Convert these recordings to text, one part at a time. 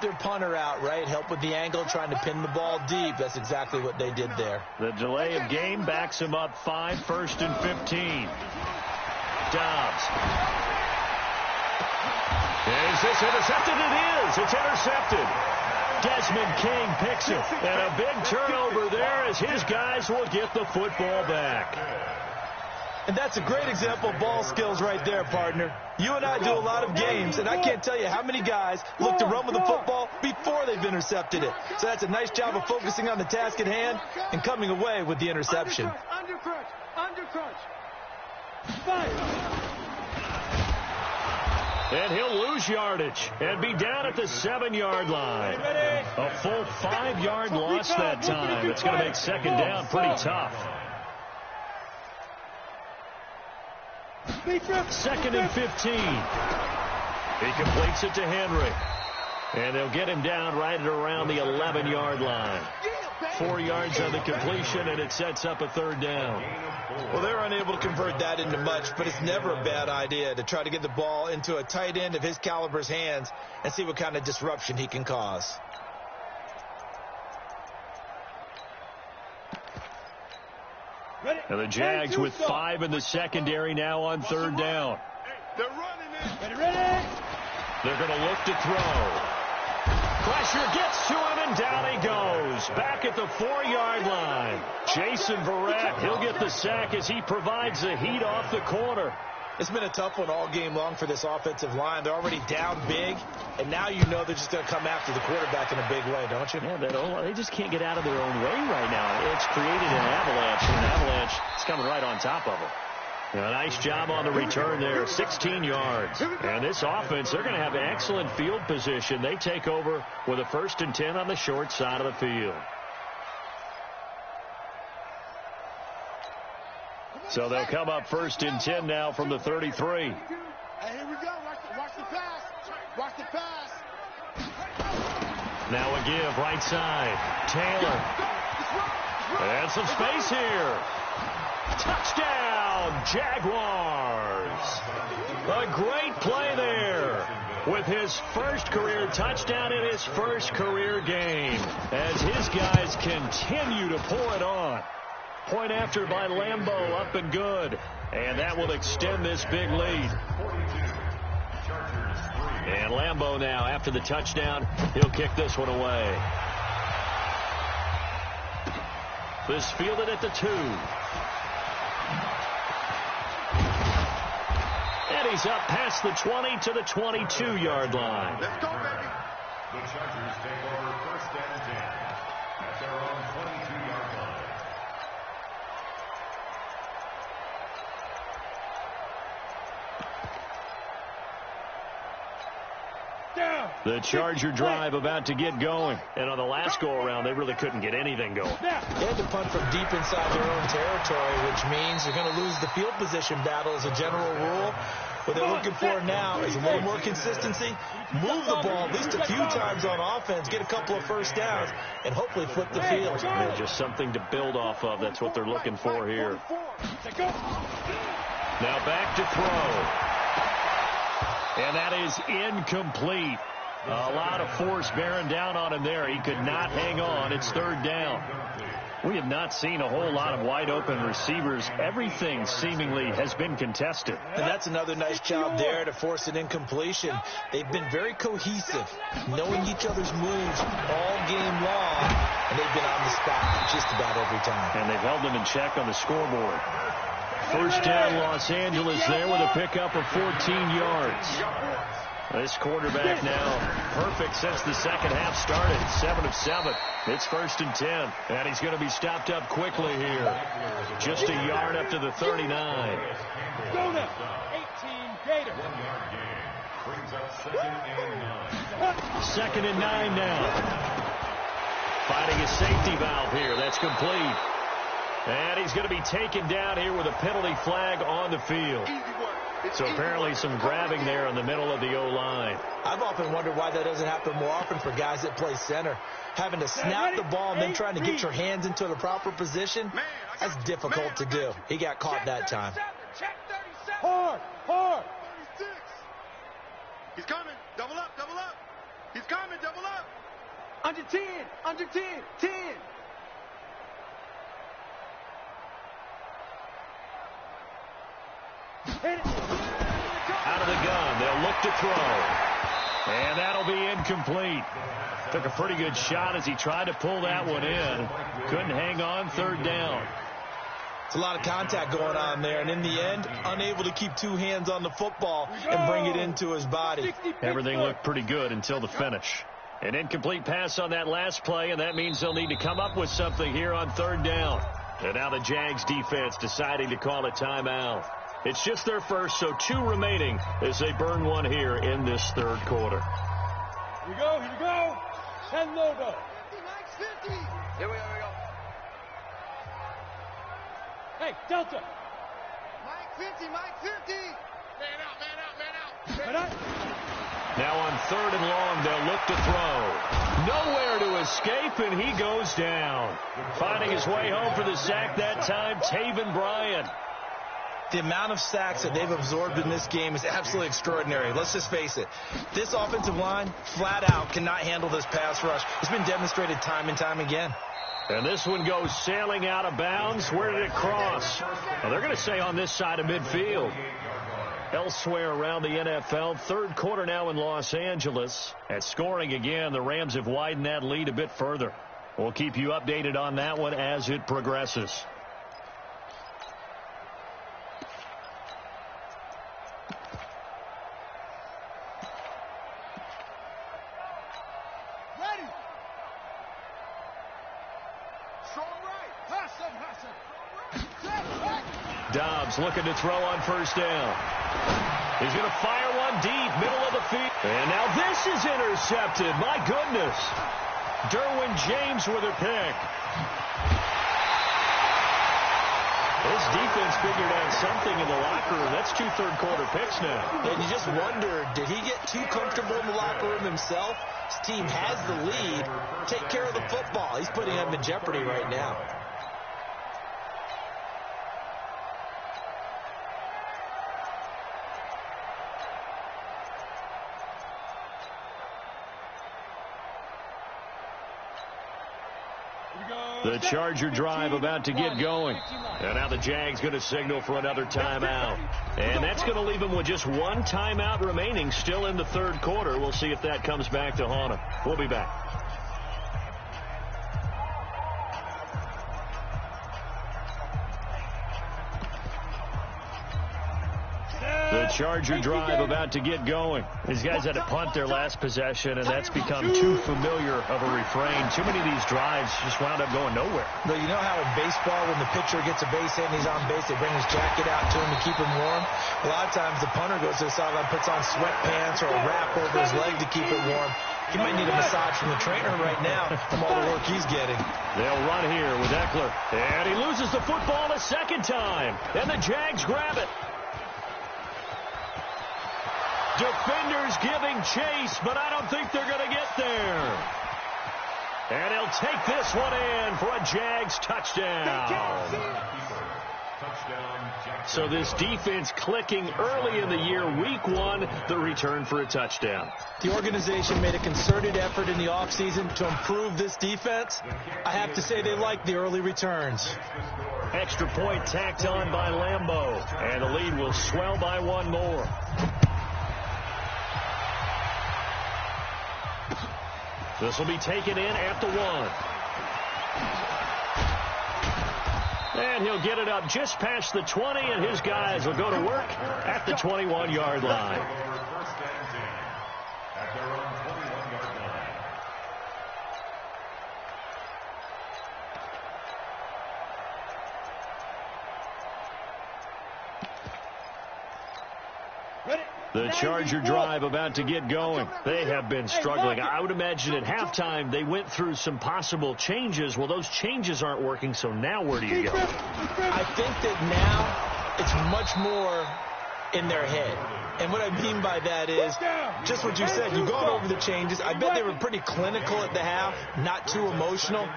help their punter out, right? Help with the angle, trying to pin the ball deep. That's exactly what they did there. The delay of game backs him up 5, 1st and 15. Dobbs. Is this intercepted? It is. It's intercepted. Desmond King picks it. And a big turnover there as his guys will get the football back. And that's a great example of ball skills right there, partner. You and I do a lot of games, and I can't tell you how many guys look to run with the football before they've intercepted it. So that's a nice job of focusing on the task at hand and coming away with the interception. Under crunch. Fire. And he'll lose yardage and be down at the 7-yard line. A full 5-yard loss that time. It's going to make second down pretty tough. 2nd and 15. He completes it to Henry. And they'll get him down right at around the 11-yard line. 4 yards on the completion, and it sets up a 3rd down. Well, they're unable to convert that into much, but it's never a bad idea to try to get the ball into a tight end of his caliber's hands and see what kind of disruption he can cause. And the Jags with 5 in the secondary now on 3rd down. They're running it. Ready. They're going to look to throw. Pressure gets to him, and down he goes. Back at the 4-yard line. Jason Verrett, he'll get the sack as he provides the heat off the corner. It's been a tough one all game long for this offensive line. They're already down big, and now you know they're just going to come after the quarterback in a big way, don't you? Yeah, they just can't get out of their own way right now. It's created an avalanche, and an avalanche is coming right on top of them. A nice job on the return there, 16 yards. And this offense, they're going to have excellent field position. They take over with a 1st and 10 on the short side of the field. So they'll come up 1st and 10 now from the 33. Hey, here we go. Watch the pass. Watch the pass. Now a give right side. Taylor. And some space here. Touchdown, Jaguars. A great play there with his first career touchdown in his first career game as his guys continue to pour it on. Point after by Lambeau, up and good. And that will extend this big lead. And Lambeau now, after the touchdown, he'll kick this one away. This fielded at the 2. And he's up past the 20 to the 22-yard line. Let's go, baby. The Chargers take over 1st and 10 at their own 22-yard line. The Charger drive about to get going. And on the last go-around, they really couldn't get anything going. They had to punt from deep inside their own territory, which means they're going to lose the field position battle as a general rule. What they're looking for now is a little more consistency, move the ball at least a few times on offense, get a couple of 1st downs, and hopefully flip the field. Yeah, just something to build off of. That's what they're looking for here. Now back to throw. And that is incomplete. A lot of force bearing down on him there. He could not hang on. It's 3rd down. We have not seen a whole lot of wide-open receivers. Everything seemingly has been contested. And that's another nice job there to force an incompletion. They've been very cohesive, knowing each other's moves all game long, and they've been on the spot just about every time. And they've held them in check on the scoreboard. 1st down, Los Angeles there with a pickup of 14 yards. This quarterback now perfect since the second half started. 7 of 7. It's 1st and 10. And he's going to be stopped up quickly here. Just a yard up to the 39. Go now. 18 Gator. 1-yard gain. Brings up 2nd and 9. 2nd and 9 now. Finding a safety valve here. That's complete. And he's going to be taken down here with a penalty flag on the field. So apparently some grabbing there in the middle of the O-line. I've often wondered why that doesn't happen more often for guys that play center. Having to snap the ball and then trying to get your hands into the proper position, that's difficult to do. He got caught that time. Hard. 36. He's coming. Double up. He's coming, double up. Under 10, under 10, 10. Out of the gun, they'll look to throw. And that'll be incomplete. Took a pretty good shot as he tried to pull that one in. Couldn't hang on, third down. It's a lot of contact going on there, and in the end, unable to keep two hands on the football and bring it into his body. Everything looked pretty good until the finish. An incomplete pass on that last play, and that means they'll need to come up with something here on third down. And now the Jags defense deciding to call a timeout. It's just their first, so 2 remaining as they burn one here in this third quarter. Here we go, here we go. 10 logo. 50, 50. Here we go. Hey, Delta. Mike 50, Mike 50. Man out. Man out. Now on third and long, they'll look to throw. Nowhere to escape, and he goes down. Finding his way home for the sack that time, Taven Bryan. The amount of sacks that they've absorbed in this game is absolutely extraordinary. Let's just face it. This offensive line, flat out, cannot handle this pass rush. It's been demonstrated time and time again. And this one goes sailing out of bounds. Where did it cross? Well, they're going to say on this side of midfield. Elsewhere around the NFL, third quarter now in Los Angeles. At scoring again, the Rams have widened that lead a bit further. We'll keep you updated on that one as it progresses. Dobbs looking to throw on first down. He's going to fire one deep, middle of the field. And now this is intercepted. My goodness. Derwin James with a pick. This defense figured out something in the locker room. That's 2 third-quarter picks now. And you just wonder, did he get too comfortable in the locker room himself? His team has the lead. Take care of the football. He's putting them in jeopardy right now. The Charger drive about to get going. And now the Jags going to signal for another timeout. And that's going to leave them with just 1 timeout remaining still in the third quarter. We'll see if that comes back to haunt them. We'll be back. The Charger drive about to get going. These guys had to punt their last possession, and that's become too familiar of a refrain. Too many of these drives just wound up going nowhere. But you know how in baseball, when the pitcher gets a base hit and he's on base, they bring his jacket out to him to keep him warm? A lot of times the punter goes to the sideline, puts on sweatpants or a wrap over his leg to keep it warm. He might need a massage from the trainer right now from all the work he's getting. They'll run here with Eckler. And he loses the football a second time. And the Jags grab it. Defenders giving chase, but I don't think they're going to get there. And he'll take this one in for a Jags touchdown. So this defense clicking early in the year, week 1, the return for a touchdown. The organization made a concerted effort in the offseason to improve this defense. I have to say they like the early returns. Extra point tacked on by Lambeau, and the lead will swell by 1 more. This will be taken in at the 1. And he'll get it up just past the 20, and his guys will go to work at the 21-yard line. The Charger drive about to get going. They have been struggling. I would imagine at halftime they went through some possible changes. Well, those changes aren't working, so now where do you go? I think that now it's much more in their head. And what I mean by that is just what you said. You've gone over the changes. I bet they were pretty clinical at the half, not too emotional.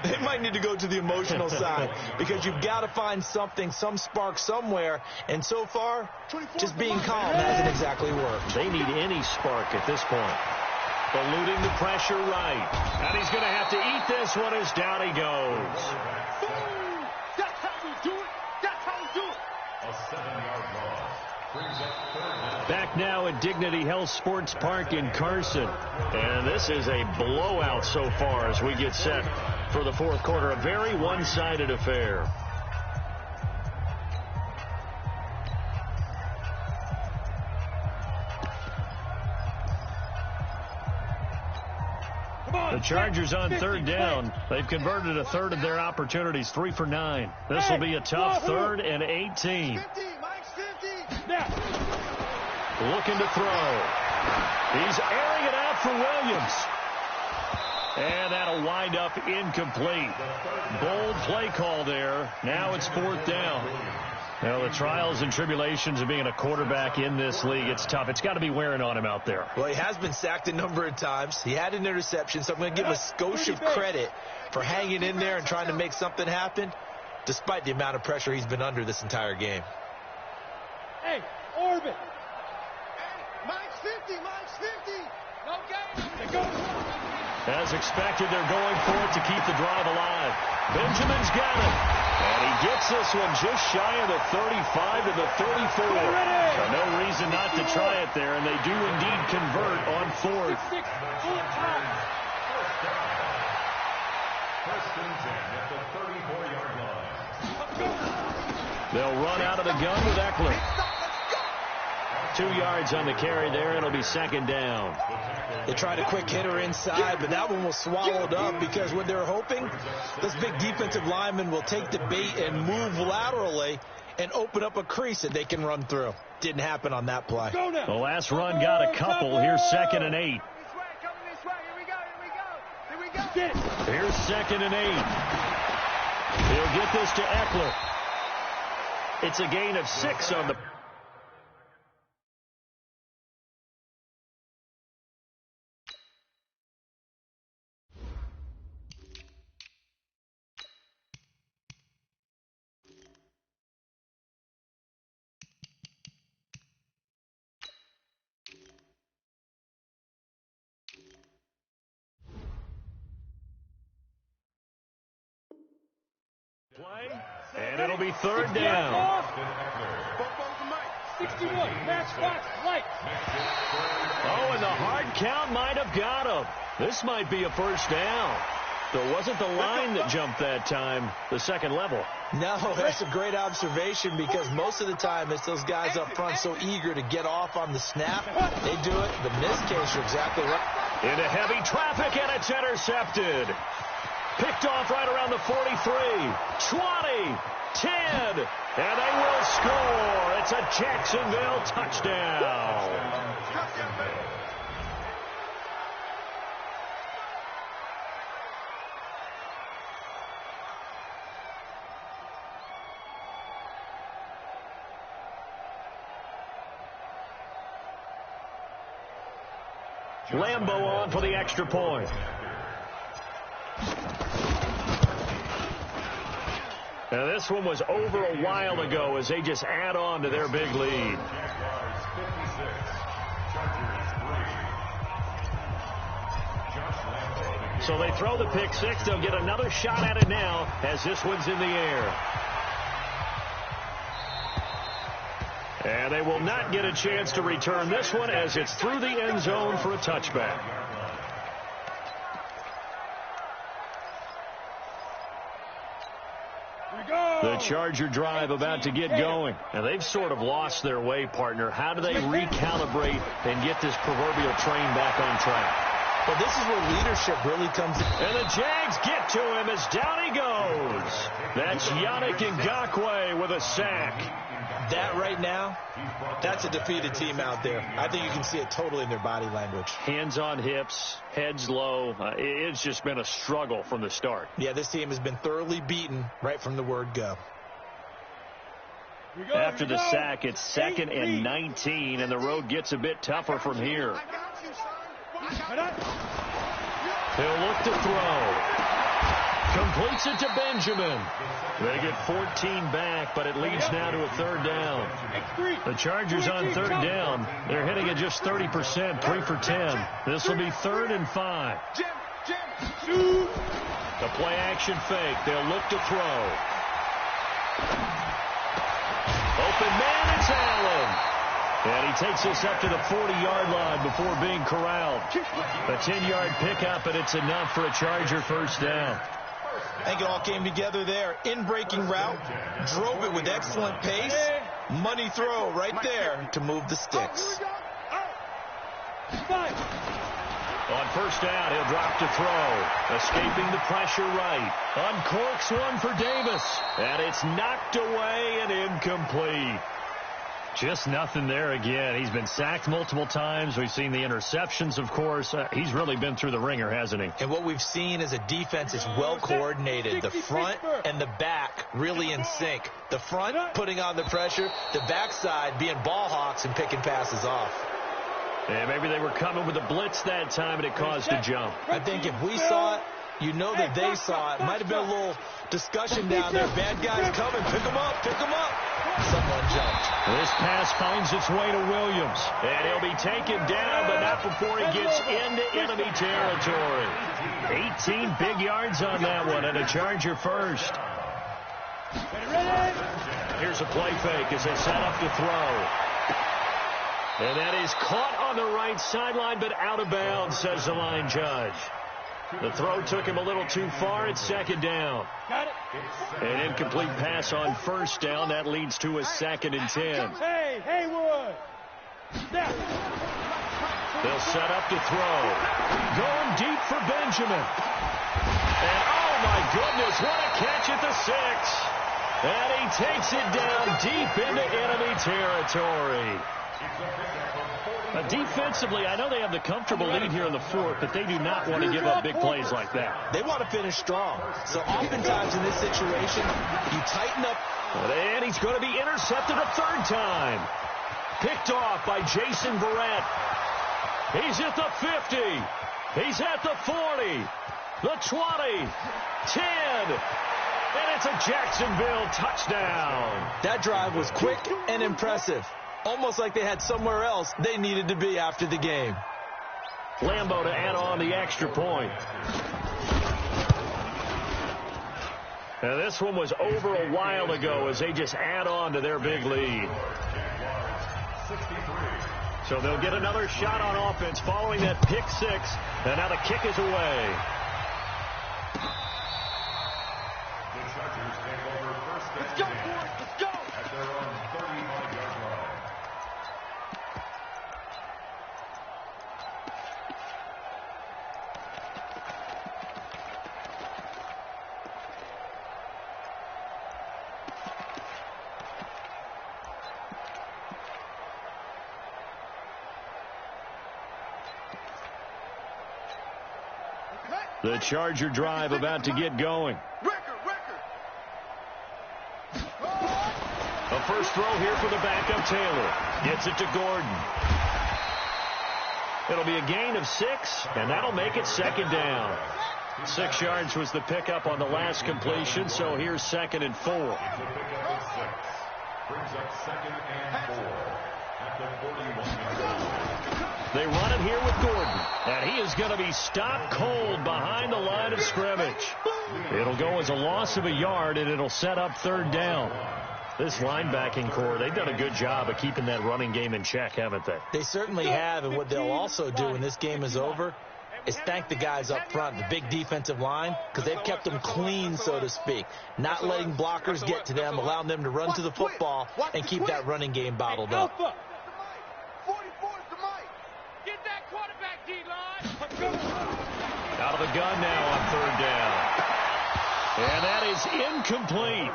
They might need to go to the emotional side because you've got to find something, some spark somewhere. And so far, just being calm hasn't exactly worked. They need any spark at this point. Eluding the pressure right. And he's going to have to eat this one as down he goes. Boom! That's how we do it. That's how we do it. A 7-yard loss. Brings up third down. Back now at Dignity Health Sports Park in Carson. And this is a blowout so far as we get set for the fourth quarter. A very one-sided affair. The Chargers on third down. They've converted a third of their opportunities, 3 for 9. This will be a tough 3rd and 18. 50, Mike's 50. Looking to throw. He's airing it out for Williams. And that'll wind up incomplete. Bold play call there. Now it's 4th down. Now, the trials and tribulations of being a quarterback in this league, it's tough. It's got to be wearing on him out there. Well, he has been sacked a number of times. He had an interception, so I'm going to give a skosh of credit for hanging in there and trying to make something happen, despite the amount of pressure he's been under this entire game. Hey, Orbit. Hey, Mike's 50, Mike's 50. No game. As expected, they're going for it to keep the drive alive. Benjamin's got it. And he gets this one just shy of the 35 to the 34. So no reason not to try it there, and they do indeed convert on 4th. First and 10 at the 34-yard line. They'll run out of the gun with Eckler. 2 yards on the carry there. It'll be 2nd down. They tried a quick hitter inside, but that one was swallowed up because what they're hoping, this big defensive lineman will take the bait and move laterally and open up a crease that they can run through. Didn't happen on that play. The last run got a couple. Here's 2nd and 8. Here we go. Here's 2nd and 8. He'll get this to Eckler. It's a gain of 6 on the... And it'll be 3rd down. 61, matchbox, right. Oh, and the hard count might have got him. This might be a 1st down. So it wasn't the line that jumped that time, the second level. No, that's a great observation because most of the time it's those guys up front so eager to get off on the snap. They do it. But in this case, you're exactly right. Into heavy traffic, and it's intercepted. Picked off right around the 43, 20, 10, and they will score. It's a Jacksonville touchdown. Lambeau on for the extra point. Now, this one was over a while ago as they just add on to their big lead. So they throw the pick 6. They'll get another shot at it now as this one's in the air. And they will not get a chance to return this one as it's through the end zone for a touchback. The Charger drive about to get going. And they've sort of lost their way, partner. How do they recalibrate and get this proverbial train back on track? Well, this is where leadership really comes in. And the Jags get to him as down he goes. That's Yannick Ngakoue with a sack. That right now, that's a defeated team out there. I think you can see it totally in their body language. Hands on hips, heads low. It's just been a struggle from the start. Yeah, this team has been thoroughly beaten right from the word go. After the sack, it's 2nd and 19, and the road gets a bit tougher from here. He'll look to throw. Completes it to Benjamin. They get 14 back, but it leads now to a third down. The Chargers on third down. They're hitting at just 30%, 3 for 10. This will be 3rd and 5. The play action fake. They'll look to throw. Open man, it's Allen. And he takes us up to the 40-yard line before being corralled. A 10-yard pickup, and it's enough for a Charger first down. I think it all came together there. In-breaking route, drove it with excellent pace. Money throw right there to move the sticks. On first down, he'll drop to throw. Escaping the pressure right. Uncorks one for Davis. And it's knocked away and incomplete. Just nothing there again. He's been sacked multiple times. We've seen the interceptions, of course. He's really been through the ringer, hasn't he? And what we've seen is a defense is well coordinated. The front and the back really in sync. The front putting on the pressure. The backside being ball hawks and picking passes off. And maybe they were coming with a blitz that time and it caused a jump. I think if we saw it, you know that they saw it. Might have been a little discussion down there. Bad guys coming. Pick them up. Pick them up. Someone jumped. This pass finds its way to Williams. And he'll be taken down, but not before he gets into enemy territory. 18 big yards on that one, and a Charger first. Here's a play fake as they set up to throw. And that is caught on the right sideline, but out of bounds, says the line judge. The throw took him a little too far. It's 2nd down. An incomplete pass on first down. That leads to a 2nd and 10. Hey, Haywood. They'll set up to throw. Going deep for Benjamin. And, oh, my goodness, what a catch at the 6. And he takes it down deep into enemy territory. Defensively, I know they have the comfortable lead here in the 4th, but they do not want to give up big plays like that. They want to finish strong. So oftentimes in this situation, you tighten up. And he's going to be intercepted a 3rd time. Picked off by Jason Verrett. He's at the 50. He's at the 40. The 20. 10. And it's a Jacksonville touchdown. That drive was quick and impressive. Almost like they had somewhere else they needed to be after the game. Lambeau to add on the extra point. Now this one was over a while ago as they just add on to their big lead. So they'll get another shot on offense following that pick 6. And now the kick is away. Let's go, boys. Let's go. At their own 35-yard line. The Charger drive about to get going. A first throw here for the backup Taylor. Gets it to Gordon. It'll be a gain of 6, and that'll make it 2nd down. 6 yards was the pickup on the last completion, so here's 2nd and 4. It's a pickup of 6. Brings up 2nd and 4 at the 41-yard line. They run it here with Gordon, and he is going to be stopped cold behind the line of scrimmage. It'll go as a loss of a yard, and it'll set up 3rd down. This linebacking core, they've done a good job of keeping that running game in check, haven't they? They certainly have, and what they'll also do when this game is over is thank the guys up front, the big defensive line, because they've kept them clean, so to speak. Not letting blockers get to them, allowing them to run to the football and keep that running game bottled up. Out of the gun now on 3rd down. And that is incomplete.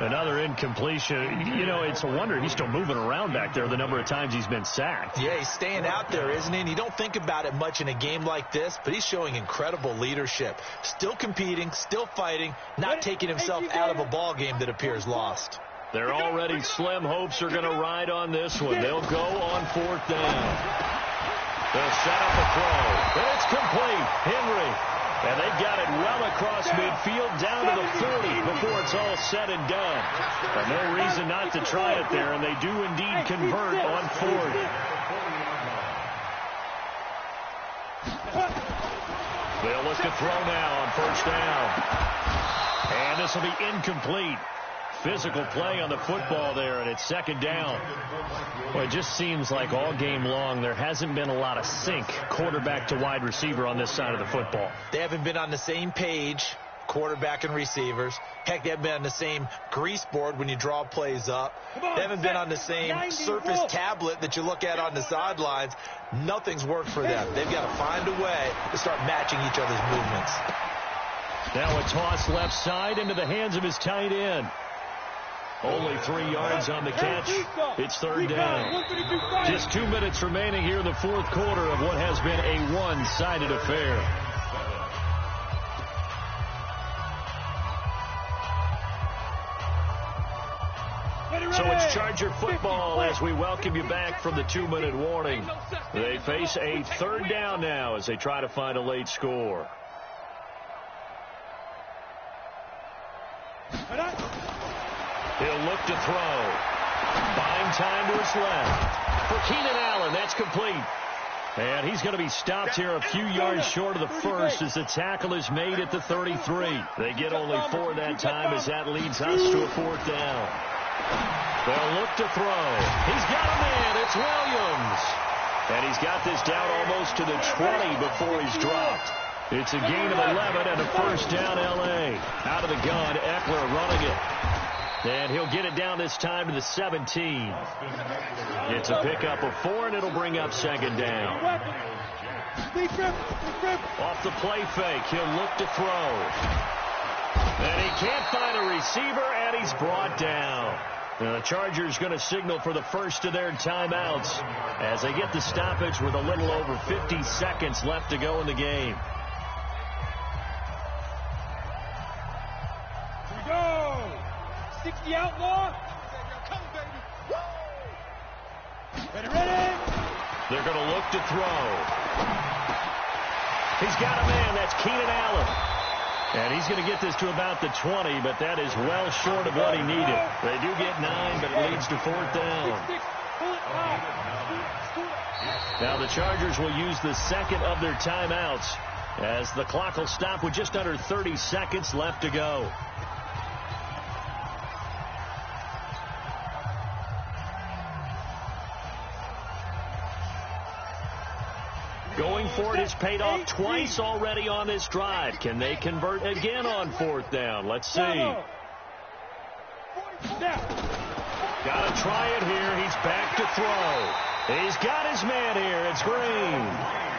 Another incompletion. You know, it's a wonder he's still moving around back there the number of times he's been sacked. Yeah, he's staying out there, isn't he? And you don't think about it much in a game like this, but he's showing incredible leadership. Still competing, still fighting, not taking himself out of a ball game that appears lost. Their already slim hopes are going to ride on this one. They'll go on 4th down. They'll set up a throw. And it's complete. Henry And they've got it well across midfield down to the 40 before it's all said and done. And no reason not to try it there, and they do indeed convert on 4th. They'll look to throw now on 1st down. And this will be incomplete. Physical play on the football there, and it's 2nd down. Well, it just seems like all game long there hasn't been a lot of sync quarterback to wide receiver on this side of the football. They haven't been on the same page, quarterback and receivers. Heck, they haven't been on the same grease board when you draw plays up. They haven't been on the same surface tablet that you look at on the sidelines. Nothing's worked for them. They've got to find a way to start matching each other's movements. Now a toss left side into the hands of his tight end. Only 3 yards on the catch. It's 3rd down. Just 2 minutes remaining here in the 4th quarter of what has been a one-sided affair. So it's Charger football as we welcome you back from the 2-minute warning. They face a 3rd down now as they try to find a late score. He'll look to throw. Buying time to his left. For Keenan Allen, that's complete. And he's going to be stopped here a few yards short of the first as the tackle is made at the 33. They get only 4 that time as that leads us to a 4th down. They'll look to throw. He's got a man. It's Williams. And he's got this down almost to the 20 before he's dropped. It's a gain of 11 and a 1st down L.A. Out of the gun, Eckler running it. And he'll get it down this time to the 17. It's a pickup of 4, and it'll bring up 2nd down. Off the play fake, he'll look to throw. And he can't find a receiver, and he's brought down. Now the Chargers going to signal for the first of their timeouts as they get the stoppage with a little over 50 seconds left to go in the game. Here we go. 60 outlaw. Ready. They're going to look to throw. He's got a man. That's Keenan Allen. And he's going to get this to about the 20, but that is well short of what he needed. They do get 9, but it leads to 4th down. Now the Chargers will use the 2nd of their timeouts as the clock will stop with just under 30 seconds left to go. Going for it has paid off twice already on this drive. Can they convert again on 4th down? Let's see. Got to try it here. He's back to throw. He's got his man here. It's Green.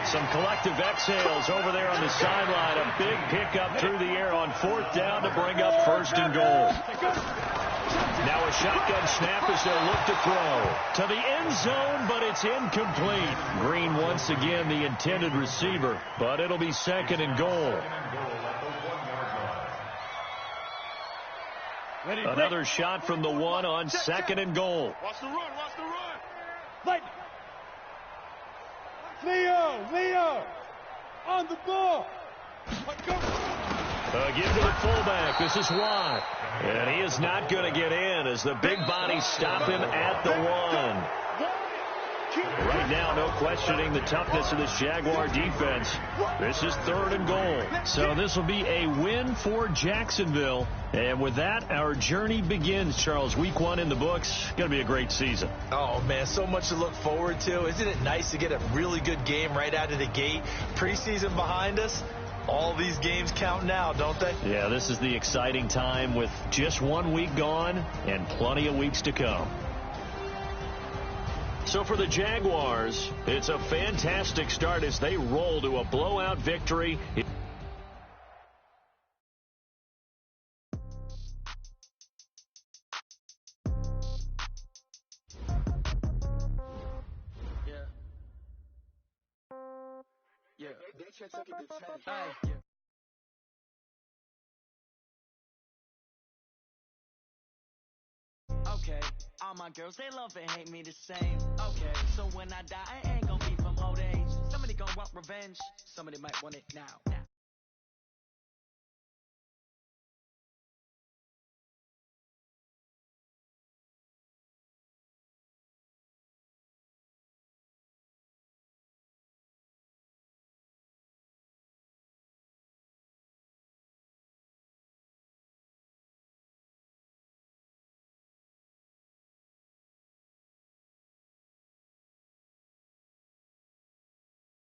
Some collective exhales over there on the sideline. A big pickup through the air on 4th down to bring up 1st and goal. Now a shotgun snap as they'll look to throw. To the end zone, but it's incomplete. Green once again the intended receiver, but it'll be 2nd and goal. Another shot from the 1 on 2nd and goal. Watch the run. Lightning. Leo. On the ball. Give to the fullback. This is Watt. And he is not going to get in as the big bodies stop him at the 1. Right now, no questioning the toughness of this Jaguar defense. This is 3rd and goal. So this will be a win for Jacksonville. And with that, our journey begins, Charles. Week 1 in the books. Going to be a great season. Oh, man, so much to look forward to. Isn't it nice to get a really good game right out of the gate? Preseason behind us. All these games count now, don't they? Yeah, this is the exciting time with just 1 week gone and plenty of weeks to come. So for the Jaguars, it's a fantastic start as they roll to a blowout victory. Okay, all my girls, they love and hate me the same. Okay, so when I die, I ain't gonna be from old age. Somebody gonna want revenge, somebody might want it now.